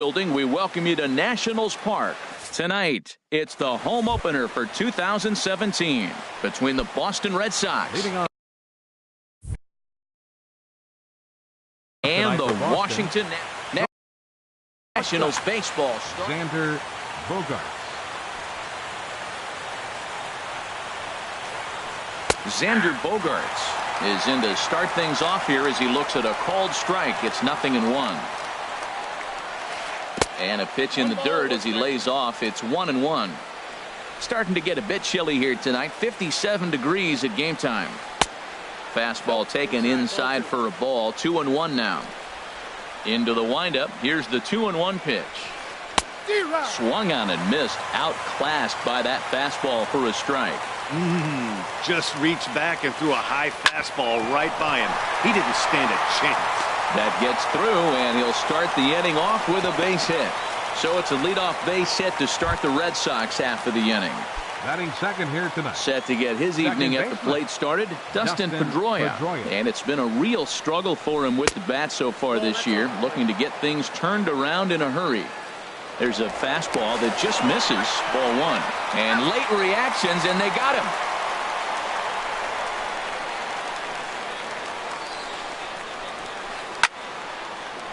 Building, we welcome you to Nationals Park. Tonight, it's the home opener for 2017 between the Boston Red Sox and the Washington Nationals baseball star Xander Bogaerts. Xander Bogaerts is in to start things off here as he looks at a called strike. It's 0-1. And a pitch in the dirt as he lays off. It's 1-1. Starting to get a bit chilly here tonight. 57 degrees at game time. Fastball taken inside for a ball. 2-1 now. Into the windup. Here's the 2-1 pitch. Swung on and missed. Outclassed by that fastball for a strike. Just reached back and threw a high fastball right by him. He didn't stand a chance. That gets through, and he'll start the inning off with a base hit. So it's a leadoff base hit to start the Red Sox half of the inning. Batting second here tonight. Set to get his evening at the plate started, Dustin Pedroia. And it's been a real struggle for him with the bat so far this year, looking to get things turned around in a hurry. There's a fastball that just misses, ball one. And late reactions, and they got him.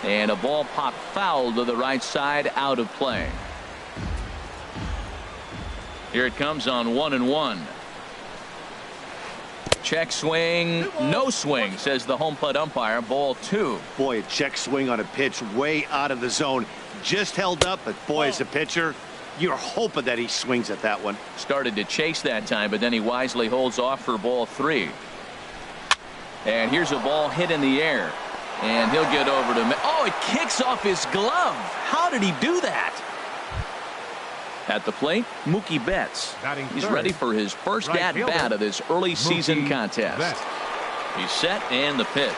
And a ball popped foul to the right side, out of play. Here it comes on 1-1. Check swing, no swing, says the home plate umpire. Ball two. Boy, a check swing on a pitch way out of the zone. Just held up, but boy, as a pitcher, you're hoping that he swings at that one. Started to chase that time, but then he wisely holds off for ball three. And here's a ball hit in the air. And he'll get over to... Oh, it kicks off his glove. How did he do that? At the plate, Mookie Betts. He's ready for his first at-bat of this early season contest. He's set, and the pitch.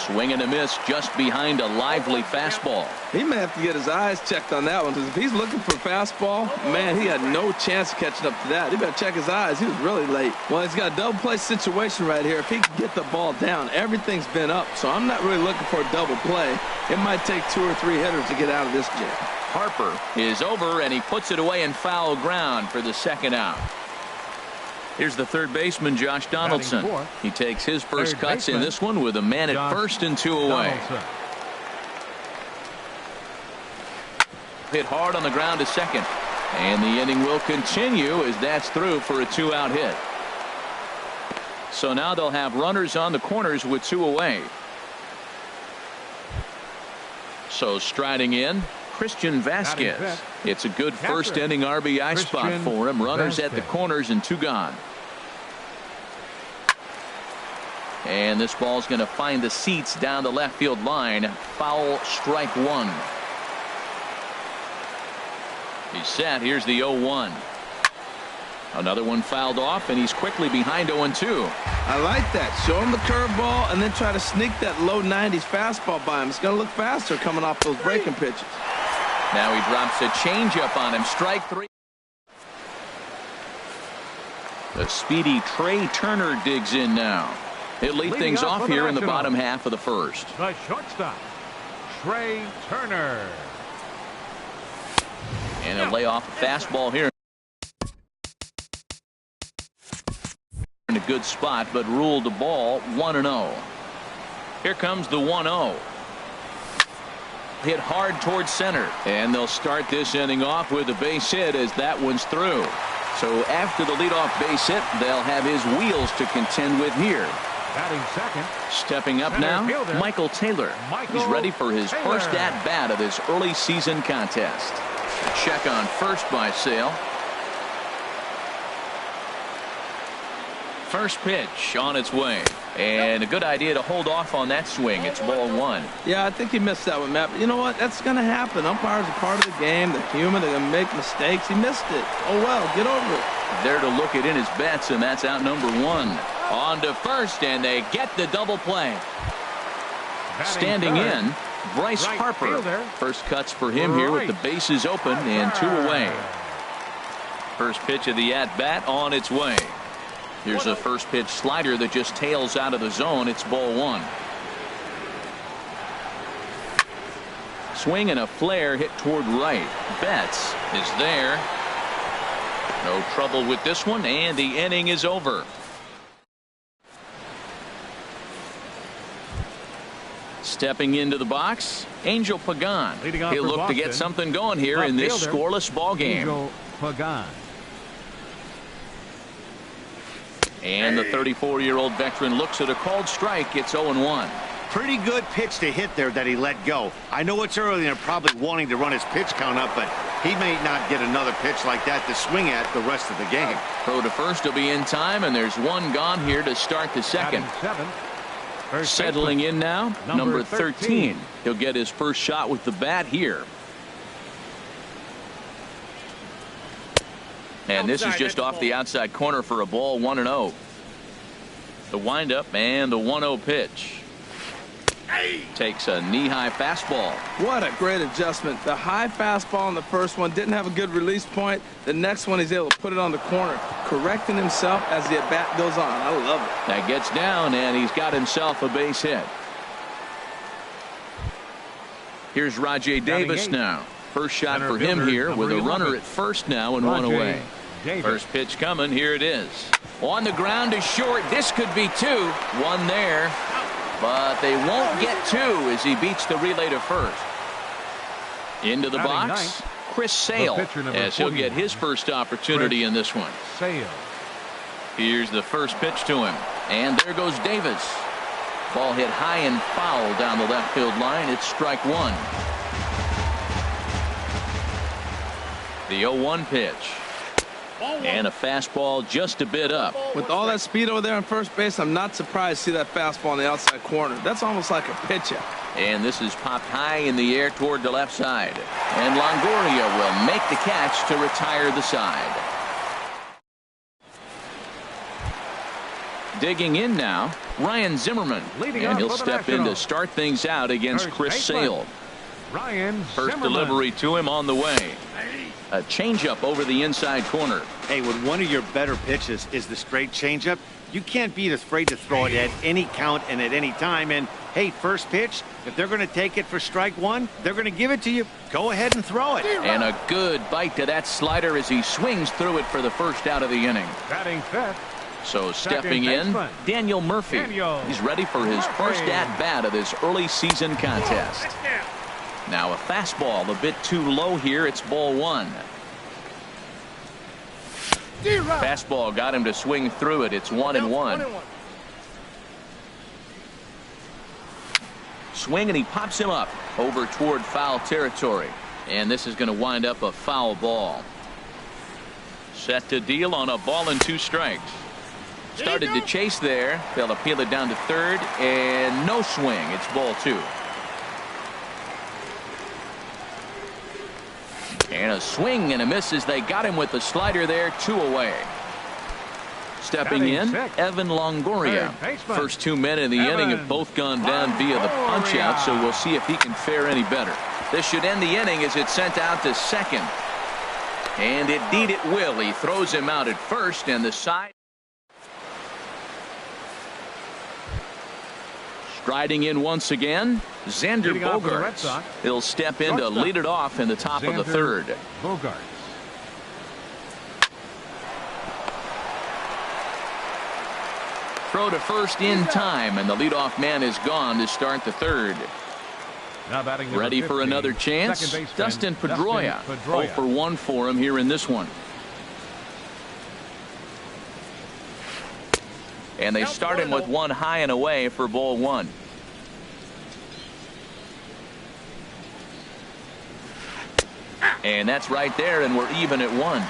Swing and a miss just behind a lively fastball. He may have to get his eyes checked on that one, because if he's looking for a fastball, man, he had no chance of catching up to that. He better check his eyes. He was really late. Well, he's got a double play situation right here. If he can get the ball down, everything's been up, so I'm not really looking for a double play. It might take 2 or 3 hitters to get out of this jam. Harper is over, and he puts it away in foul ground for the second out. Here's the third baseman, Josh Donaldson. He takes his first cuts in this one with a man at first and 2 away. Hit hard on the ground to second. And the inning will continue as that's through for a 2-out hit. So now they'll have runners on the corners with 2 away. So striding in, Christian Vasquez. It's a good first inning RBI spot for him. Runners at the corners and 2 gone. And this ball's going to find the seats down the left field line. Foul, strike 1. He's set. Here's the 0-1. Another one fouled off, and he's quickly behind 0-2. I like that. Show him the curveball and then try to sneak that low 90s fastball by him. It's going to look faster coming off those breaking pitches. Now he drops a changeup on him. Strike 3. The speedy Trey Turner digs in now. He'll lead things off here in the bottom half of the first. The shortstop, Trey Turner. And he'll lay off a fastball here. In a good spot, but ruled the ball 1-0. Here comes the 1-0. Hit hard towards center, and they'll start this inning off with a base hit as that one's through. So after the leadoff base hit, they'll have his wheels to contend with here. Batting second. Stepping up now, Michael Taylor. He's ready for his first at-bat of this early season contest. A check on first by Sale. First pitch on its way. And a good idea to hold off on that swing. It's ball 1. Yeah, I think he missed that one, Matt. But you know what? That's going to happen. Umpires are part of the game. They're human. They're going to make mistakes. He missed it. Oh, well, get over it. There to look it in his bets, and that's out number 1. On to first, and they get the double play. Standing in, Bryce Harper. First cuts for him here with the bases open and 2 away. First pitch of the at-bat on its way. Here's a first pitch slider that just tails out of the zone. It's ball 1. Swing and a flare hit toward right. Betts is there. No trouble with this one, and the inning is over. Stepping into the box, Angel Pagan. He'll look to get something going here in this scoreless ball game. Angel Pagan. And the 34-year-old veteran looks at a called strike. It's 0-1. Pretty good pitch to hit there that he let go. I know it's early and they're probably wanting to run his pitch count up, but he may not get another pitch like that to swing at the rest of the game. Throw to first will be in time, and there's one gone here to start the second. Settling in now, number 13. He'll get his first shot with the bat here. And this is just off the outside corner for a ball, 1-0. The windup and the 1-0 pitch. Takes a knee-high fastball. What a great adjustment. The high fastball on the first one didn't have a good release point. The next one he's able to put it on the corner, correcting himself as the at-bat goes on. I love it. That gets down, and he's got himself a base hit. Here's Rajay Davis now. First shot for him here with a runner at first now and one away. First pitch coming. Here it is. On the ground to short. This could be two. One there. But they won't get two as he beats the relay to first. Into the box, Chris Sale, as he'll get his first opportunity in this one. Here's the first pitch to him. And there goes Davis. Ball hit high and foul down the left field line. It's strike one. The 0-1 pitch. And a fastball just a bit up. With all that speed over there on first base, I'm not surprised to see that fastball on the outside corner. That's almost like a pitch-out. And this is popped high in the air toward the left side. And Longoria will make the catch to retire the side. Digging in now, Ryan Zimmerman. And he'll step in to start things out against Chris Sale. First delivery to him on the way. A changeup over the inside corner. Hey, when one of your better pitches is the straight changeup, you can't be afraid to throw it at any count and at any time. And hey, first pitch, if they're going to take it for strike one, they're going to give it to you. Go ahead and throw it. And a good bite to that slider as he swings through it for the first out of the inning. Batting fifth. So stepping in, Daniel Murphy. He's ready for his first at-bat of this early season contest. Now a fastball a bit too low here. It's ball one. Fastball got him to swing through it. It's 1-1. Swing, and he pops him up over toward foul territory. And this is going to wind up a foul ball. Set to deal on a ball and two strikes. Started to chase there. They'll appeal it down to third, and no swing. It's ball two. And a swing and a miss as they got him with the slider there. Two away. Stepping in, Evan Longoria. First 2 men in the inning have both gone down via the punch out, so we'll see if he can fare any better. This should end the inning as it's sent out to second. And indeed it will. He throws him out at first, and the side. Striding in once again, Xander Bogaerts. He'll step in to lead it off in the top of the third. Bogaerts. Throw to first in time, and the leadoff man is gone to start the third. Now batting ready 50, for another chance. Dustin Pedroia. 0 for 1 for him here in this one. And they start him with one high and away for ball one. And that's right there, and we're even at 1.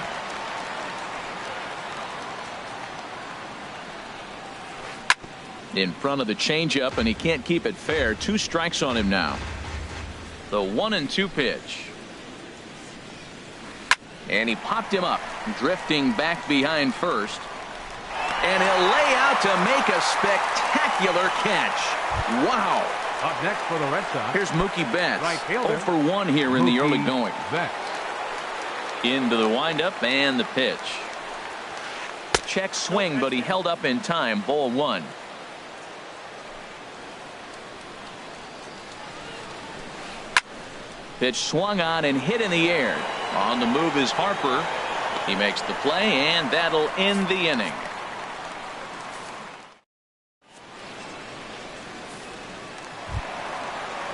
In front of the changeup, and he can't keep it fair. 2 strikes on him now. The 1-2 pitch. And he popped him up, drifting back behind first. And he'll lay out to make a spectacular catch. Wow. Up next for the Red Sox. Here's Mookie Betts. 0 for 1 here in the early going. Into the windup and the pitch. Check swing, but he held up in time. Ball 1. Pitch swung on and hit in the air. On the move is Harper. He makes the play, and that'll end the inning.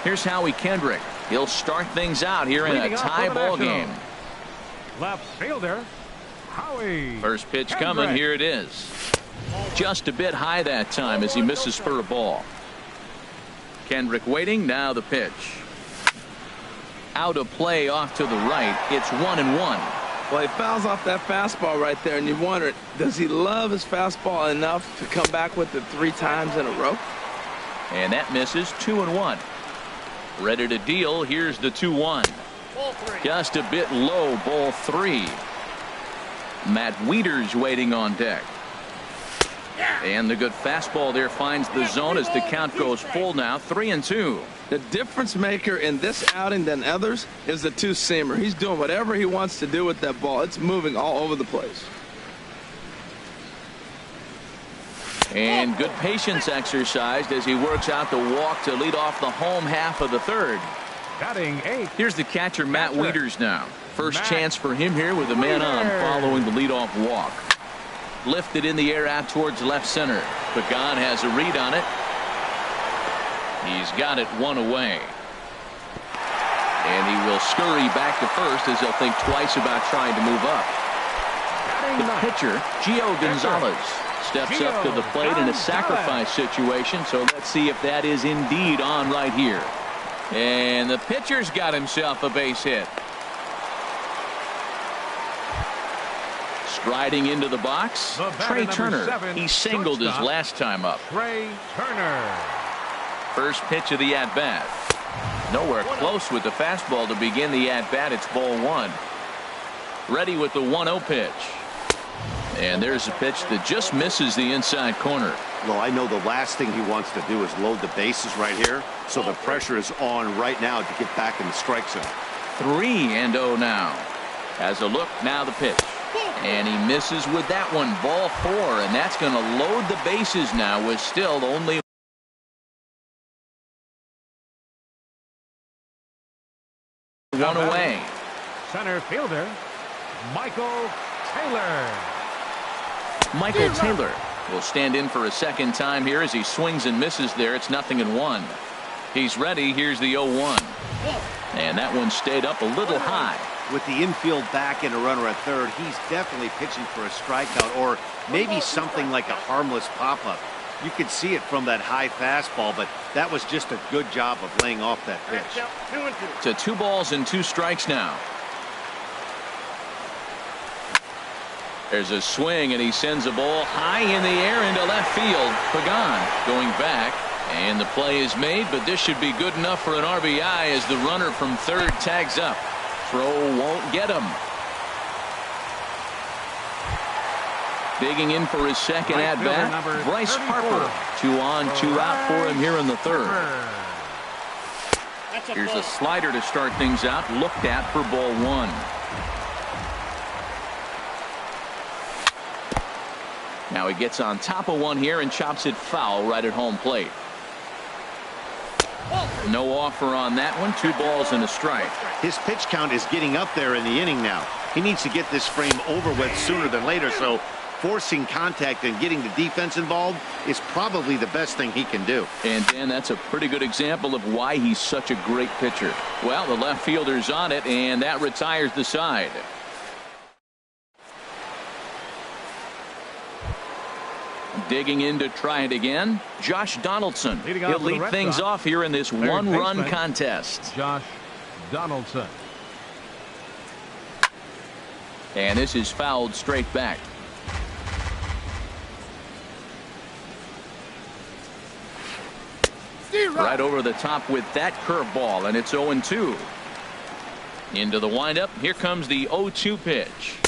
Here's Howie Kendrick. He'll start things out here in a tie ball game. Left fielder, Howie. First pitch Kendrick. coming. Here it is. Just a bit high that time as he misses for a ball. Kendrick waiting. Now the pitch. Out of play off to the right. It's 1-1. Well, he fouls off that fastball right there, and you wonder, does he love his fastball enough to come back with it 3 times in a row? And that misses. 2-1. Ready to deal. Here's the 2-1. Just a bit low. Ball 3. Matt Wieters waiting on deck. And the good fastball there finds the zone as the count goes full now. 3-2. The difference maker in this outing than others is the 2-seamer. He's doing whatever he wants to do with that ball. It's moving all over the place. And good patience exercised as he works out the walk to lead off the home half of the third. Batting 8. Here's the catcher, Matt Wieters now. First chance for him here with a man on following the leadoff walk. Lifted in the air out towards left center. Pagan has a read on it. He's got it 1 away. And he will scurry back to first as he'll think twice about trying to move up. The pitcher, Gio Gonzalez, steps up to the plate in a sacrifice situation. So let's see if that is indeed on right here. And the pitcher's got himself a base hit. Striding into the box, Trey Turner. He singled his last time up. Trey Turner. First pitch of the at-bat. Nowhere close with the fastball to begin the at-bat. It's ball 1. Ready with the 1-0 pitch. And there's a pitch that just misses the inside corner. Well, I know the last thing he wants to do is load the bases right here. So the pressure is on right now to get back in the strike zone. 3-0 now. Has a look. Now the pitch. And he misses with that one. Ball 4. And that's going to load the bases now with still only one away. Center fielder, Michael Taylor. Michael Taylor will stand in for a second time here as he swings and misses there. It's 0-1. He's ready. Here's the 0-1. And that one stayed up a little high. With the infield back and a runner at third, he's definitely pitching for a strikeout or maybe something like a harmless pop-up. You could see it from that high fastball, but that was just a good job of laying off that pitch. To 2 balls and 2 strikes now. There's a swing, and he sends a ball high in the air into left field. Pagan going back, and the play is made, but this should be good enough for an RBI as the runner from third tags up. Throw won't get him. Digging in for his second at-bat, Bryce Harper. 2 on, 2 out for him here in the third. Here's a slider to start things out, looked at for ball 1. Now he gets on top of one here and chops it foul right at home plate. No offer on that one. 2 balls and a strike. His pitch count is getting up there in the inning now. He needs to get this frame over with sooner than later, so forcing contact and getting the defense involved is probably the best thing he can do. And Dan, that's a pretty good example of why he's such a great pitcher. Well, the left fielder's on it, and that retires the side. Digging in to try it again, Josh Donaldson. He'll lead things off here in this 1-run contest. Josh Donaldson. And this is fouled straight back. Right over the top with that curveball, and it's 0-2. Into the windup. Here comes the 0-2 pitch.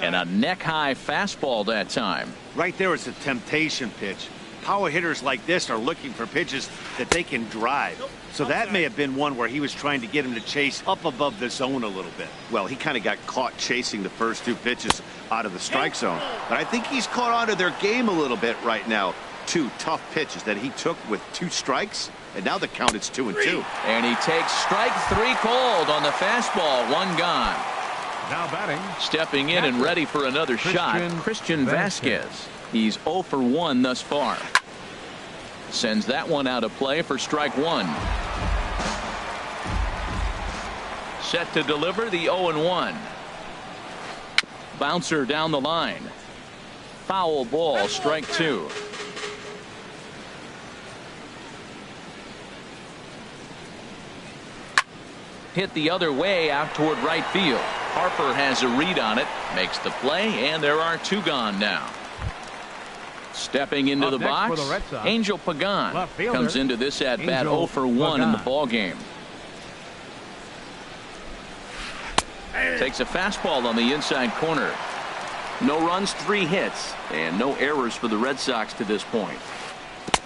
And a neck-high fastball that time. Right there is a temptation pitch. Power hitters like this are looking for pitches that they can drive. So that may have been one where he was trying to get him to chase up above the zone a little bit. Well, he kind of got caught chasing the first 2 pitches out of the strike zone. But I think he's caught on to their game a little bit right now. 2 tough pitches that he took with 2 strikes. and now the count is 2-2. And he takes strike 3 called on the fastball. 1 gone. Now batting. Stepping in and ready for another shot, Christian Vasquez. He's 0 for 1 thus far. Sends that one out of play for strike 1. Set to deliver the 0-1. Bouncer down the line. Foul ball, strike 2. Hit the other way out toward right field. Harper has a read on it, makes the play, and there are 2 gone now. Stepping into the box, Angel Pagan comes into this at bat 0 for 1 in the ball game. Takes a fastball on the inside corner. No runs, 3 hits, and no errors for the Red Sox to this point.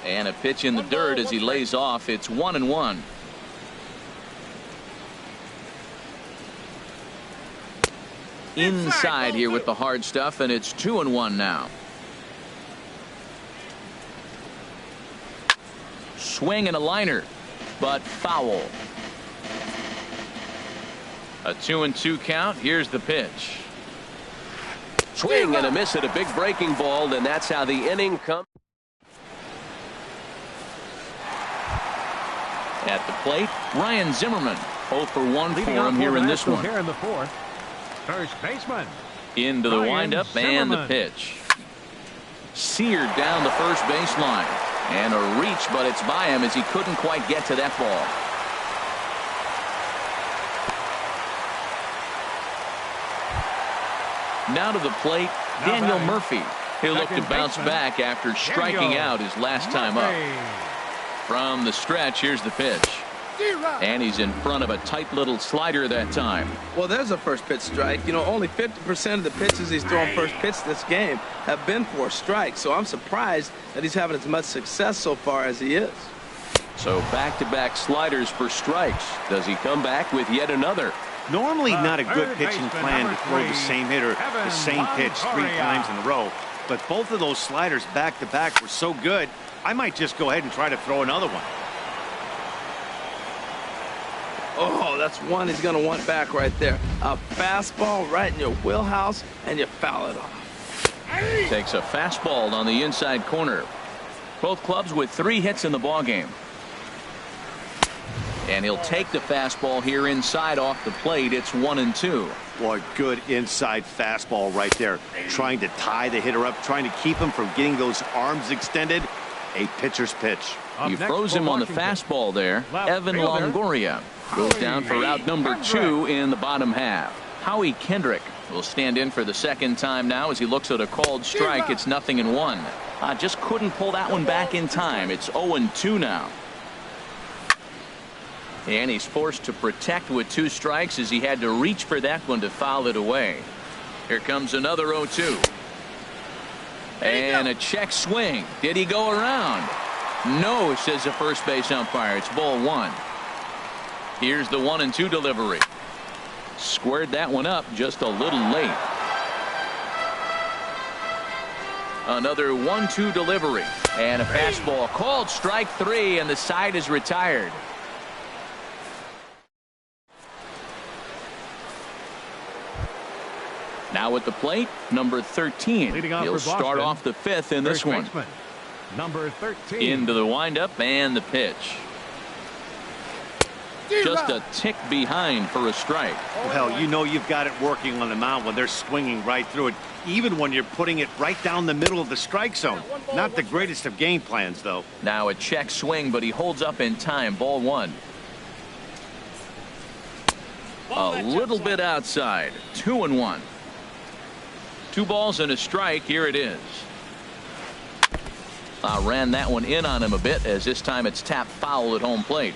And a pitch in the dirt as he lays off. It's 1-1. Inside here with the hard stuff, and it's 2-1 now. Swing and a liner, but foul. A 2-2 count. Here's the pitch. Swing and a miss at a big breaking ball, and that's how the inning comes. At the plate, Ryan Zimmerman. 0 for 1 for him here in this one. Here in the 4th. First baseman. Into the windup and the pitch. Seared down the first baseline. And a reach, but it's by him as he couldn't quite get to that ball. Now to the plate, Daniel Murphy. He'll look to bounce back after striking out his last time up. From the stretch, here's the pitch. And he's in front of a tight little slider that time. Well, there's a first pitch strike. You know, only 50% of the pitches he's thrown first pitch this game have been for strikes. So I'm surprised that he's having as much success so far as he is. So back-to-back sliders for strikes. Does he come back with yet another? Normally not a good pitching plan to throw the same hitter the same pitch 3 times in a row. But both of those sliders back-to-back were so good, I might just go ahead and try to throw another one. Oh, that's one he's going to want back right there. A fastball right in your wheelhouse, and you foul it off. Takes a fastball on the inside corner. Both clubs with 3 hits in the ballgame. And he'll take the fastball here inside off the plate. It's 1-2. Boy, good inside fastball right there. Trying to tie the hitter up, trying to keep him from getting those arms extended. A pitcher's pitch. You froze him on the fastball there. Evan Longoria goes down for out number 2 in the bottom half. Howie Kendrick will stand in for the second time now as he looks at a called strike. It's 0-1. Just couldn't pull that one back in time. It's 0-2 now. And he's forced to protect with 2 strikes as he had to reach for that one to foul it away. Here comes another 0-2. And a check swing. Did he go around? No, says the first base umpire. It's ball 1. Here's the 1-2 delivery. Squared that one up just a little late. Another 1-2 delivery. And a fastball called strike 3, and the side is retired. Now at the plate, number 13. He'll start off the 5th in this one. Number 13. Into the windup and the pitch. Just a tick behind for a strike. Well, you know you've got it working on the mound when they're swinging right through it, even when you're putting it right down the middle of the strike zone. Not the greatest of game plans, though. Now a check swing, but he holds up in time. Ball 1. A little bit outside. 2-1. 2 balls and a strike. Here it is. Ran that one in on him a bit as this time it's tapped foul at home plate.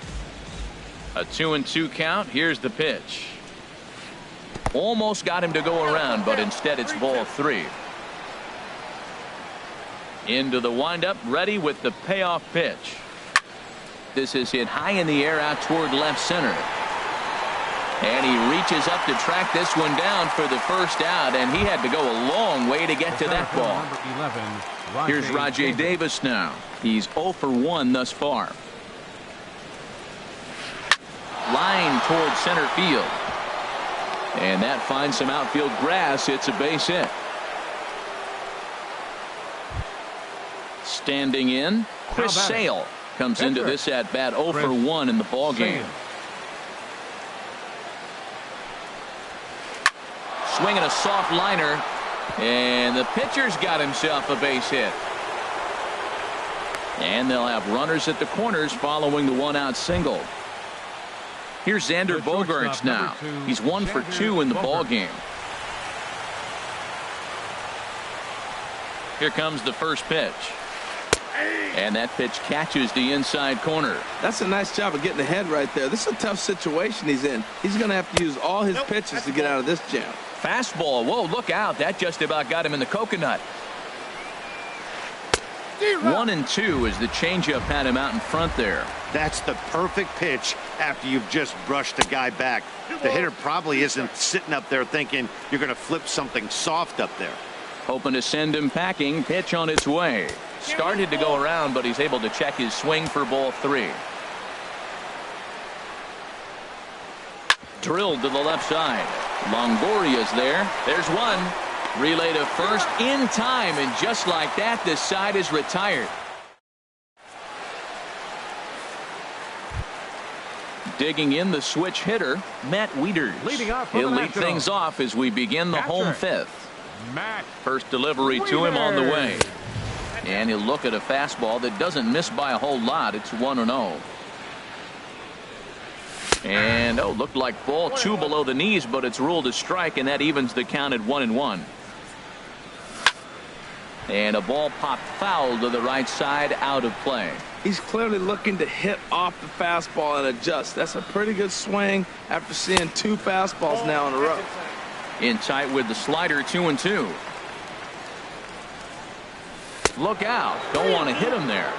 A 2-2 count. Here's the pitch. Almost got him to go around, but instead it's ball 3. Into the windup, ready with the payoff pitch. This is hit high in the air out toward left center. And he reaches up to track this one down for the first out, and he had to go a long way to get to that ball. Here's Rajay Davis now. He's 0 for 1 thus far. line towards center field. And that finds some outfield grass. It's a base hit. Standing in, Chris Sale comes into this at bat 0 for 1 in the ball game. Swinging a soft liner, and the pitcher's got himself a base hit. And they'll have runners at the corners following the 1-out single. Here's Xander Bogaerts now. He's 1 for 2 in the ball game. Here comes the first pitch. And that pitch catches the inside corner. That's a nice job of getting ahead right there. This is a tough situation he's in. He's going to have to use all his pitches to get out of this jam. Fastball. Whoa, look out. That just about got him in the coconut. 1-2 as the changeup had him out in front there. That's the perfect pitch after you've just brushed a guy back. The hitter probably isn't sitting up there thinking you're going to flip something soft up there. Hoping to send him packing. Pitch on its way. Started to go around, but he's able to check his swing for ball 3. Drilled to the left side. Longoria's there. There's one. Relay to first in time, and just like that, this side is retired. Digging in the switch hitter, Matt Wieters. He'll lead things off as we begin the home 5th. First delivery to him on the way. And he'll look at a fastball that doesn't miss by a whole lot. It's 1-0. And looked like ball 2 below the knees, but it's ruled a strike, and that evens the count at 1-1. And a ball popped foul to the right side, out of play. He's clearly looking to hit off the fastball and adjust. That's a pretty good swing after seeing 2 fastballs now in a row. In tight with the slider, 2-2. Look out. Don't want to hit him there.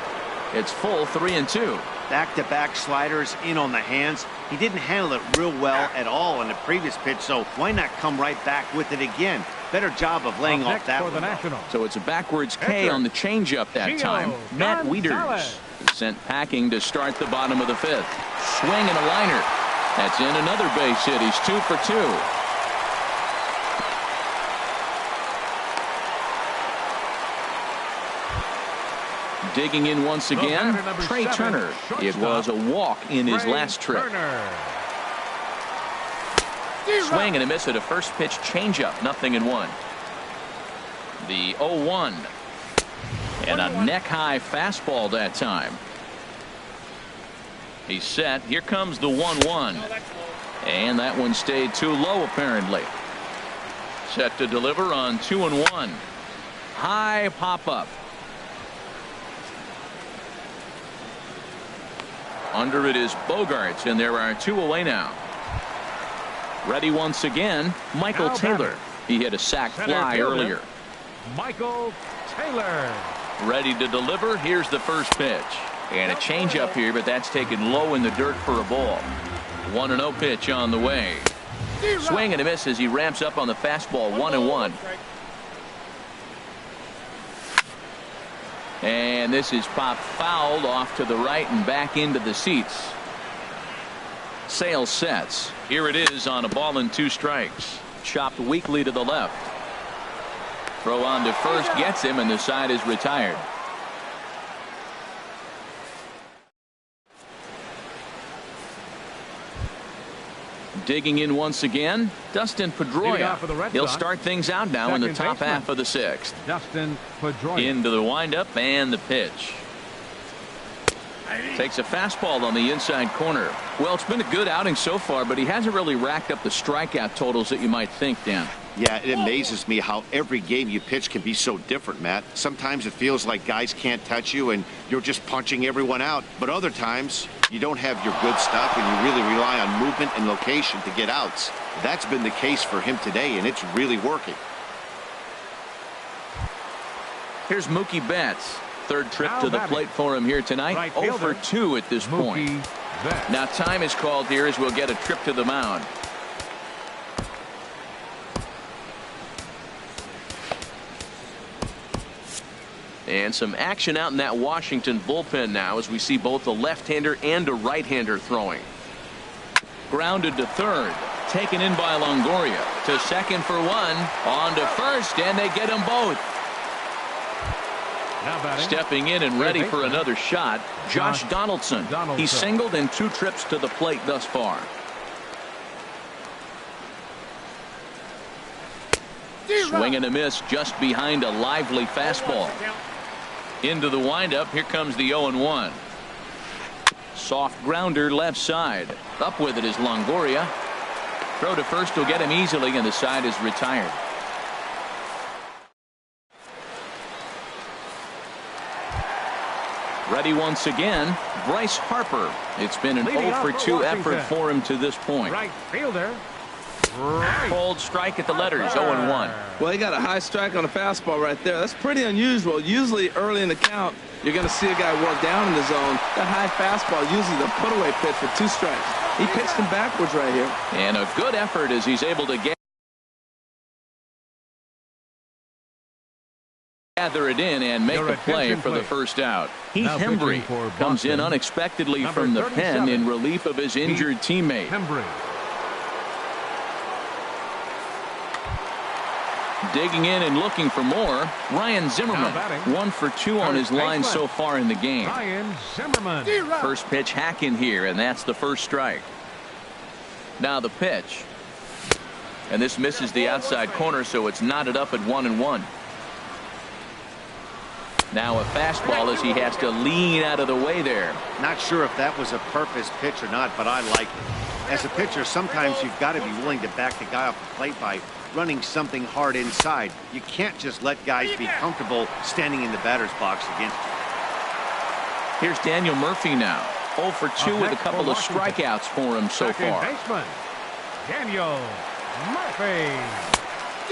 It's full 3-2. Back-to-back sliders in on the hands. He didn't handle it real well at all in the previous pitch, so why not come right back with it again? Better job of laying off that one. So it's a backwards K on the changeup that time. Matt Wieters sent packing to start the bottom of the 5th. Swing and a liner. That's in another base hit. He's 2 for 2. Digging in once again, Trey Turner. It was a walk in his last trip. Swing and a miss at a first pitch changeup, 0-1. The 0-1. And a neck-high fastball that time. He's set. Here comes the 1-1. And that one stayed too low, apparently. Set to deliver on 2-1. High pop-up. Under it is Bogaerts, and there are 2 away now. Ready once again, Michael Taylor. He hit a sac fly earlier. Michael Taylor. Ready to deliver. Here's the first pitch. And a changeup here, but that's taken low in the dirt for a ball. 1-0 pitch on the way. Swing and a miss as he ramps up on the fastball, 1-1. And this is popped fouled off to the right and back into the seats. Sale sets. Here it is on a ball and 2 strikes. Chopped weakly to the left. Throw on to first gets him, and the side is retired. Digging in once again, Dustin Pedroia. He'll start things out now in the top half of the 6th. Dustin Pedroia. Into the windup and the pitch. Takes a fastball on the inside corner. Well, it's been a good outing so far, but he hasn't really racked up the strikeout totals that you might think, Dan. Yeah, it amazes me how every game you pitch can be so different, Matt. Sometimes it feels like guys can't touch you and you're just punching everyone out. But other times you don't have your good stuff and you really rely on movement and location to get outs. That's been the case for him today, and it's really working. Here's Mookie Betts. 3rd trip to the plate for him here tonight. 0 for 2 at this point. Now time is called here as we'll get a trip to the mound. And some action out in that Washington bullpen now as we see both a left-hander and a right-hander throwing. Grounded to third. Taken in by Longoria. To second for one. On to first, and they get them both. Now batting. Stepping in and ready for another shot, Josh Donaldson. He singled in 2 trips to the plate thus far. Swing and a miss just behind a lively fastball. Into the windup. Here comes the 0-1. Soft grounder left side. Up with it is Longoria. Throw to first will get him easily, and the side is retired. Ready once again, Bryce Harper. It's been an 0-for-2 effort for him to this point. Right fielder. Cold strike at the letters, 0-1. Well, he got a high strike on a fastball right there. That's pretty unusual. Usually early in the count, you're going to see a guy work down in the zone. That high fastball, usually the put-away pitch for 2 strikes. He pitched him backwards right here. And a good effort as he's able to gather it in and make the play for the first out. Heath Hembry comes in unexpectedly from the pen in relief of his injured teammate. Digging in and looking for more, Ryan Zimmerman. 1 for 2 on his line so far in the game. Ryan Zimmerman. First pitch hack in here, and that's the first strike. Now the pitch. And this misses the outside corner, so it's knotted up at 1-1. Now a fastball as he has to lean out of the way there. Not sure if that was a purpose pitch or not, but I like it. As a pitcher, sometimes you've got to be willing to back the guy off the plate by running something hard inside. You can't just let guys be comfortable standing in the batter's box against you. Here's Daniel Murphy now. 0 for 2 with a couple of strikeouts for him so far. Baseman, Daniel Murphy.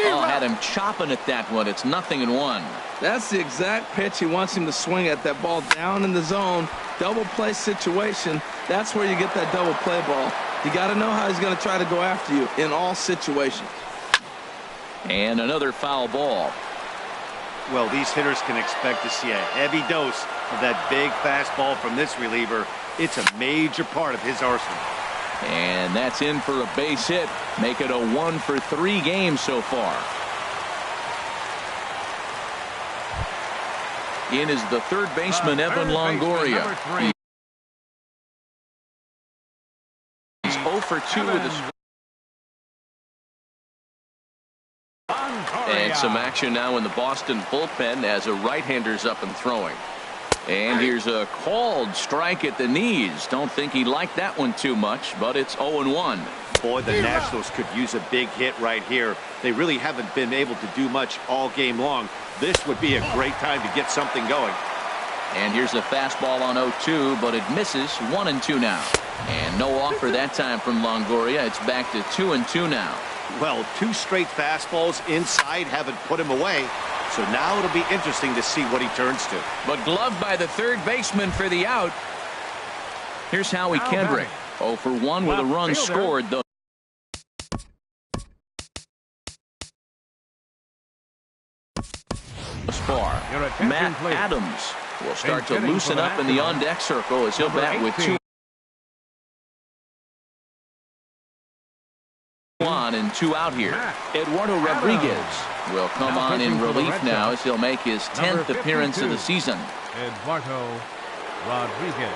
Oh, had him chopping at that one. It's 0-1. That's the exact pitch he wants him to swing at. That ball down in the zone. Double play situation. That's where you get that double play ball. You got to know how he's going to try to go after you in all situations. And another foul ball. Well, these hitters can expect to see a heavy dose of that big fastball from this reliever. It's a major part of his arsenal. And that's in for a base hit. Make it a 1 for 3 game so far. In is the third baseman, Evan Longoria. He's 0 for 2 with a. And some action now in the Boston bullpen as a right-hander's up and throwing. And here's a called strike at the knees. Don't think he liked that one too much, but it's 0-1. Boy, the Nationals could use a big hit right here. They really haven't been able to do much all game long. This would be a great time to get something going. And here's a fastball on 0-2, but it misses. 1-2 now. And no offer that time from Longoria. It's back to 2-2 now. Well, 2 straight fastballs inside haven't put him away. So now it'll be interesting to see what he turns to. But gloved by the third baseman for the out. Here's Howie Kendrick. 0 for 1 with a run scored, though. Far. Matt Adams will start to loosen up in the on-deck circle as he'll bat with 2 on and 2 out here. Eduardo Rodriguez will come on in relief now as he'll make his 10th appearance of the season. Eduardo Rodriguez.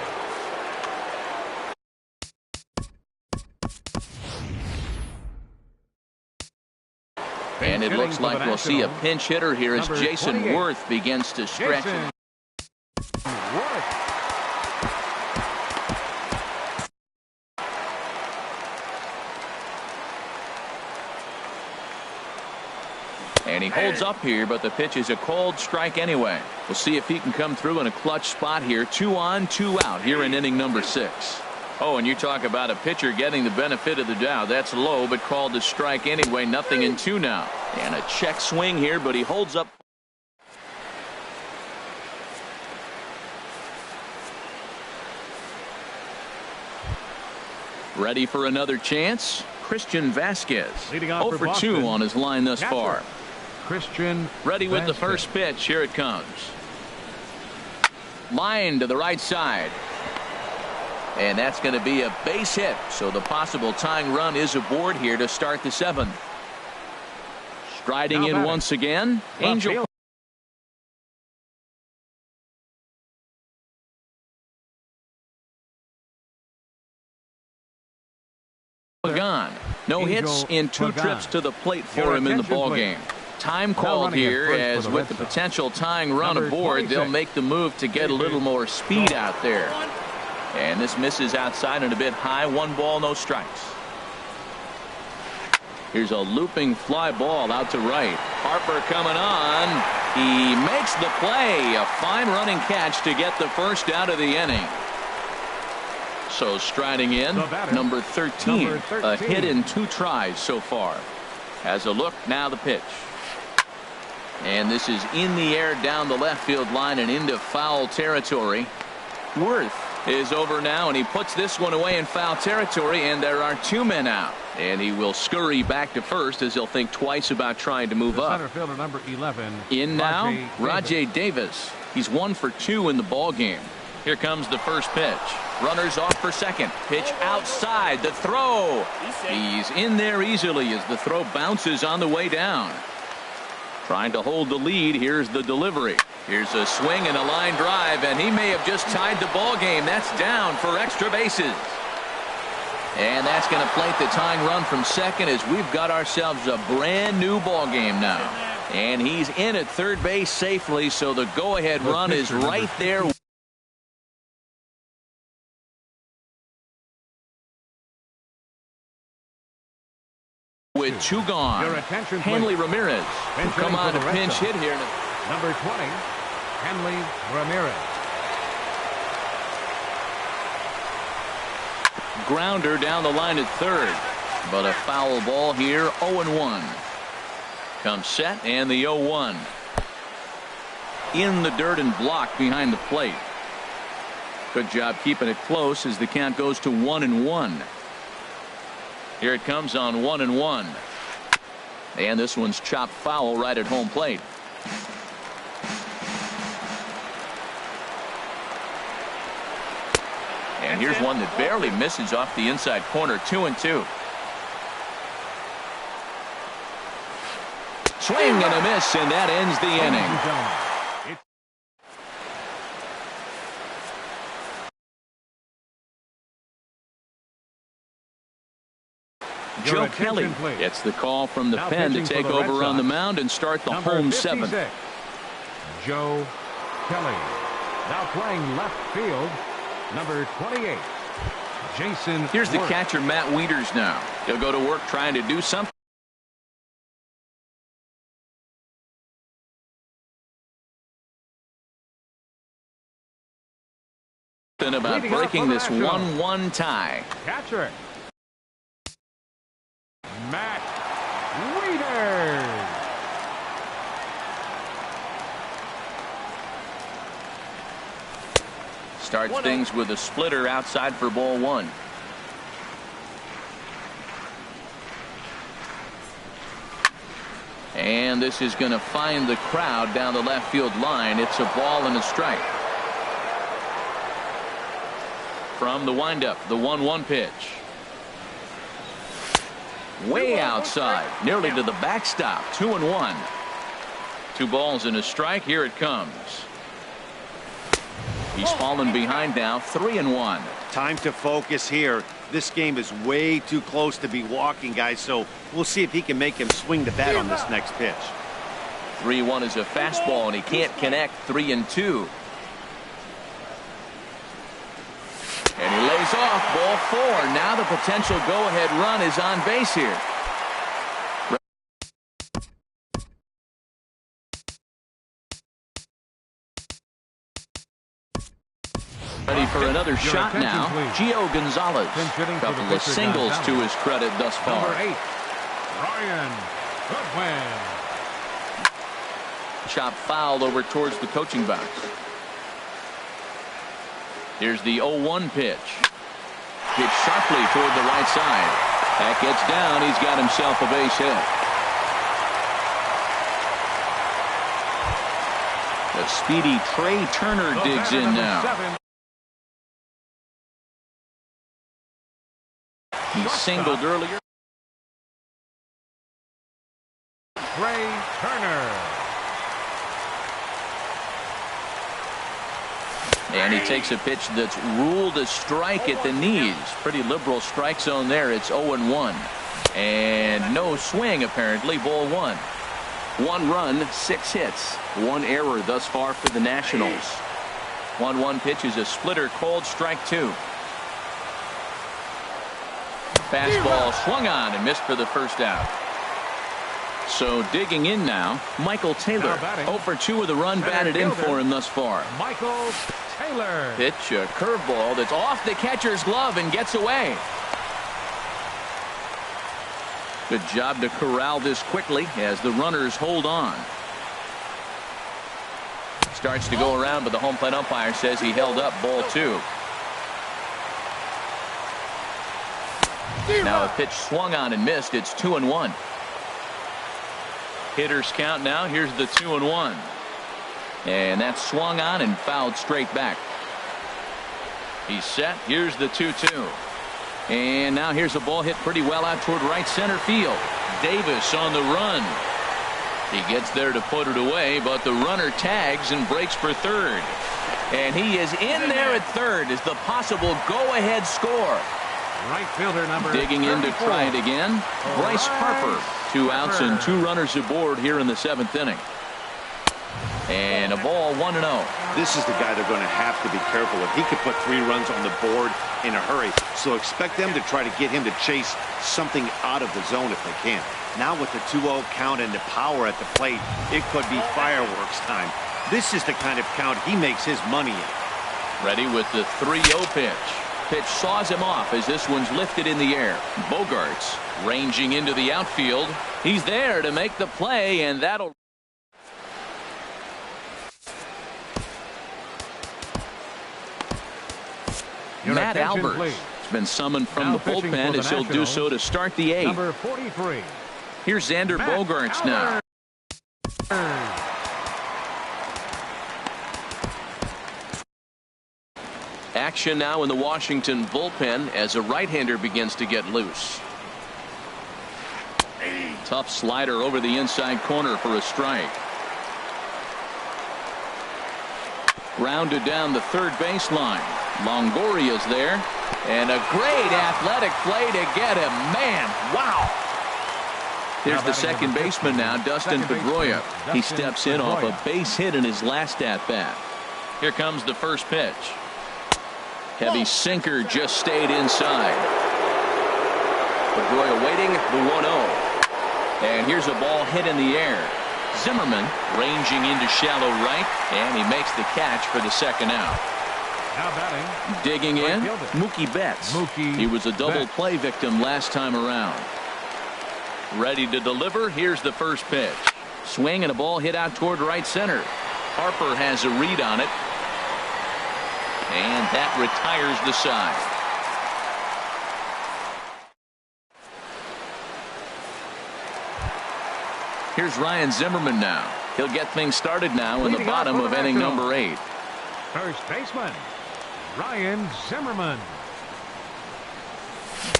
And it looks like we'll see a pinch hitter here as Jason Worth begins to stretch. And he holds up here, but the pitch is a cold strike anyway. We'll see if he can come through in a clutch spot here. 2 on, 2 out here in inning number 6. Oh, and you talk about a pitcher getting the benefit of the doubt. That's low, but called a strike anyway. 0-2 now. And a check swing here, but he holds up. Ready for another chance? Christian Vasquez. 0 for 2 on his line thus far. Christian ready with Vasquez. the first pitch. Here it comes. Line to the right side. And that's going to be a base hit. So the possible tying run is aboard here to start the 7th. Striding in once again, Angel. Gone. No hits in 2 trips to the plate for him in the ball game. Time called here, as with the potential tying run aboard, they'll make the move to get a little more speed out there. And this misses outside and a bit high. 1 ball, no strikes. Here's a looping fly ball out to right. Harper coming on. He makes the play. A fine running catch to get the first out of the inning. So striding in, number 13. A hit in 2 tries so far. Has a look, now the pitch. And this is in the air down the left field line and into foul territory. Worth is over now, and he puts this one away in foul territory, and there are 2 men out. And he will scurry back to first as he'll think twice about trying to move up. Center fielder number 11. In now, Rajay Davis. He's 1 for 2 in the ball game. Here comes the first pitch. Runners off for second. Pitch outside. The throw. He's in there easily as the throw bounces on the way down. Trying to hold the lead. Here's the delivery. Here's a swing and a line drive, and he may have just tied the ball game. That's down for extra bases. And that's going to plate the tying run from second as we've got ourselves a brand new ball game now. And he's in at third base safely, so the go-ahead run is right there. With 2 gone, Hanley Ramirez will come on a pinch hit here. Number 20, Hanley Ramirez. Grounder down the line at third, but a foul ball here. 0-1. Comes set and the 0-1 in the dirt and blocked behind the plate. Good job keeping it close as the count goes to 1-1. Here it comes on 1-1. And this one's chopped foul right at home plate. And here's one that barely misses off the inside corner. 2-2. Swing and a miss, and that ends the inning. Joe Kelly gets the call from the pen to take over on the mound and start the home 7th. Joe Kelly. Now playing left field, number 28, Jason. Here's the Worth. catcher, Matt Wieters now. He'll go to work trying to do something about breaking this 1-1 tie. Catcher, Matt Wieters. Starts things with a splitter outside for ball 1. And this is going to find the crowd down the left field line. It's a ball and a strike. From the windup, the 1-1 pitch. Way outside, nearly to the backstop. 2-1. 2 balls and a strike. Here it comes. He's fallen behind now. 3-1. Time to focus here. This game is way too close to be walking, guys, so we'll see if he can make him swing the bat on this next pitch. 3-1 is a fastball, and he can't connect. 3-2. And he lays off ball 4. Now the potential go-ahead run is on base here. Ready for another shot now. Gio Gonzalez. Couple of singles to his credit thus far. Number 8, Ryan Goodwin. Chop fouled over towards the coaching box. Here's the 0-1 pitch. Hit sharply toward the right side. That gets down. He's got himself a base hit. The speedy Trey Turner digs in now. He singled earlier. Ray Turner. And he takes a pitch that's ruled a strike at the knees. Pretty liberal strike zone there. It's 0-1. And no swing, apparently. Ball 1. 1 run, 6 hits. 1 error thus far for the Nationals. 1-1 pitch is a splitter, called strike 2. Fastball swung on and missed for the first out. So digging in now, Michael Taylor. 0 for 2 with a run batted in for him thus far. Michael Taylor. Pitch, a curveball that's off the catcher's glove and gets away. Good job to corral this quickly as the runners hold on. Starts to go around, but the home plate umpire says he held up. Ball 2. Now a pitch swung on and missed. It's 2-1. Hitters count now. Here's the 2-1. And that's swung on and fouled straight back. He's set. Here's the 2-2. And now here's a ball hit pretty well out toward right center field. Davis on the run. He gets there to put it away, but the runner tags and breaks for third. And he is in there at third as the possible go-ahead score. Right fielder number Digging in to 34. try it again. Bryce Harper. 2 outs and 2 runners aboard here in the 7th inning. And a ball 1-0. This is the guy they're going to have to be careful of. He could put 3 runs on the board in a hurry. So expect them to try to get him to chase something out of the zone if they can. Now with the 2-0 count and the power at the plate, it could be fireworks time. This is the kind of count he makes his money in. Ready with the 3-0 pitch. Pitch saws him off as this one's lifted in the air. Bogarts ranging into the outfield. He's there to make the play, and that'll... Matt Albers has been summoned from the bullpen as he'll do so to start the 8th. Number 43. Here's Xander Bogaerts now. Action now in the Washington bullpen as a right-hander begins to get loose. Tough slider over the inside corner for a strike. Grounded down the third baseline. Longoria's there, and a great athletic play to get him. Man, wow. Here's the second baseman now, Dustin Pedroia. He steps in off a base hit in his last at-bat. Here comes the first pitch. Heavy sinker just stayed inside. Pedroia waiting, the 1-0. And here's a ball hit in the air. Zimmerman ranging into shallow right, and he makes the catch for the second out. Now batting. Digging in, Mookie Betts. He was a double play victim last time around. Ready to deliver. Here's the first pitch. Swing and a ball hit out toward right center. Harper has a read on it. And that retires the side. Here's Ryan Zimmerman now. He'll get things started now in the bottom of inning number 8. First baseman, Ryan Zimmerman.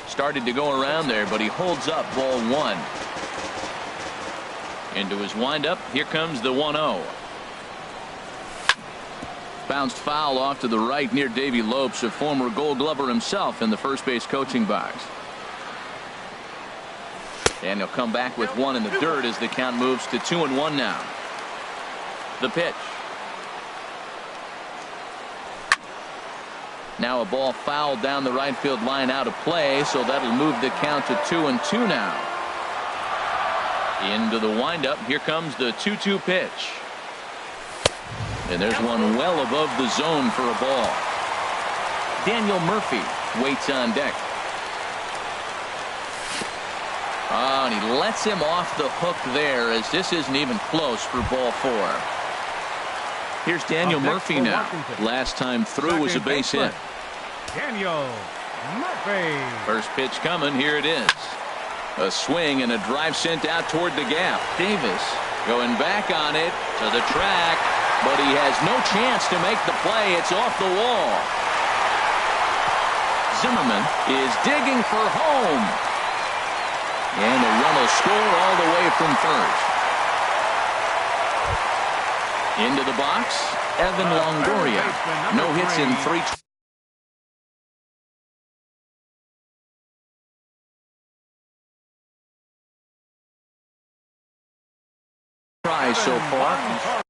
Started to go around there, but he holds up ball 1. Into his windup. Here comes the 1-0. Bounced foul off to the right near Davey Lopes, a former Gold Glover himself in the first base coaching box. And he'll come back with 1 in the dirt as the count moves to 2-1 now. The pitch. Now a ball fouled down the right field line out of play, so that'll move the count to 2-2 now. Into the windup. Here comes the 2-2 pitch. And there's one well above the zone for a ball. Daniel Murphy waits on deck. Oh, and he lets him off the hook there as this isn't even close for ball 4. Here's Daniel Murphy now. Last time through was a base hit. Daniel Murphy. First pitch coming. Here it is. A swing and a drive sent out toward the gap. Davis going back on it to the track, but he has no chance to make the play. It's off the wall. Zimmerman is digging for home. And the run will score all the way from first. Into the box, Evan Longoria. No hits in 3 tries so far.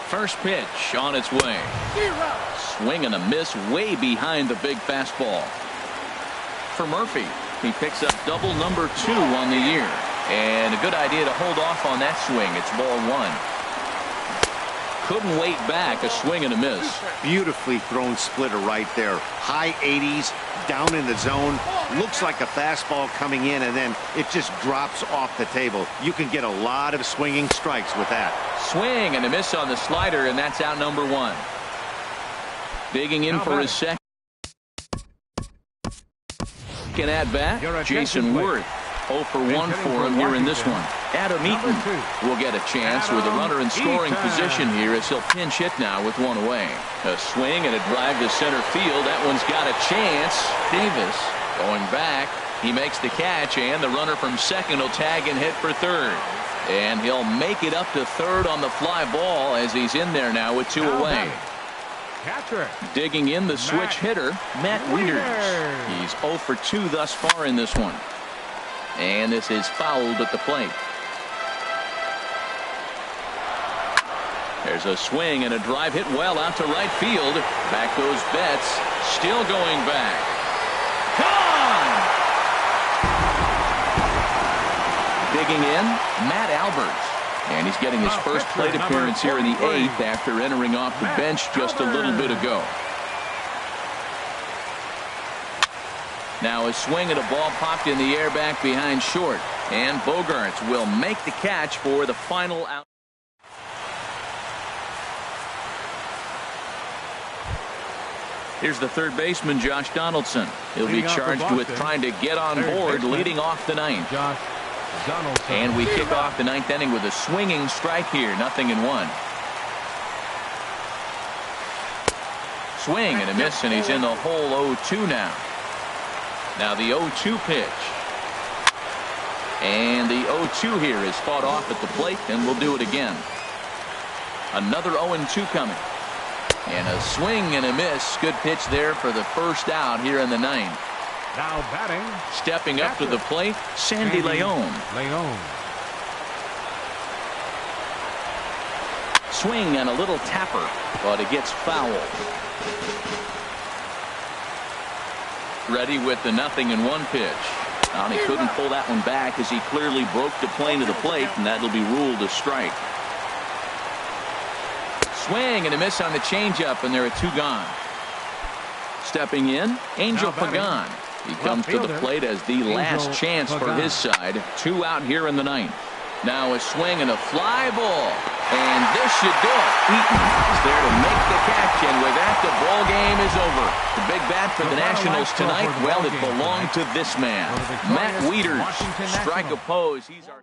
First pitch on its way. Swing and a miss way behind the big fastball. For Murphy, he picks up double number 2 on the year. And a good idea to hold off on that swing. It's ball 1. Couldn't wait back. A swing and a miss. Beautifully thrown splitter right there. High 80s, down in the zone. Looks like a fastball coming in, and then it just drops off the table. You can get a lot of swinging strikes with that. Swing and a miss on the slider, and that's out number 1. Digging in for his second at bat, Jason Worth. 0 for 1 for him here in this one. Adam Eaton will get a chance with a runner in scoring position here as he'll pinch hit now with 1 away. A swing and a drive to center field. That one's got a chance. Davis going back. He makes the catch, and the runner from second will tag and hit for third. And he'll make it up to third on the fly ball as he's in there now with 2 away. Digging in the switch hitter, Matt Wieters. He's 0 for 2 thus far in this one. And this is fouled at the plate. There's a swing and a drive hit well out to right field. Back goes Betts. Still going back. Gone! Digging in, Matt Alberts. And he's getting his first plate appearance here in the 8th after entering off the bench just a little bit ago. Now a swing and a ball popped in the air back behind short. And Bogaerts will make the catch for the final out. Here's the third baseman, Josh Donaldson. He'll be charged with trying to get on board leading off the 9th. And we kick off the 9th inning with a swinging strike here. 0-1. Swing and a miss, and he's in the hole 0-2 now. Now the 0-2 pitch. And the 0-2 here is fought off at the plate, and we'll do it again. Another 0-2 coming. And a swing and a miss. Good pitch there for the first out here in the 9th. Now batting. Stepping up to the plate, Sandy Leon. Swing and a little tapper, but it gets foul. Ready with the 0-1 pitch. And he couldn't pull that one back as he clearly broke the plane of the plate, and that'll be ruled a strike. Swing and a miss on the changeup, and there are 2 gone. Stepping in, Angel Pagan. He comes to the plate as the last chance for his side. 2 out here in the 9th. Now a swing and a fly ball. And this should do it. Eaton is there to make the catch, and with that, the ball game is over. The big bat for the Nationals tonight, well, it belonged to this man. Matt Wieters. Strike oppose. He's our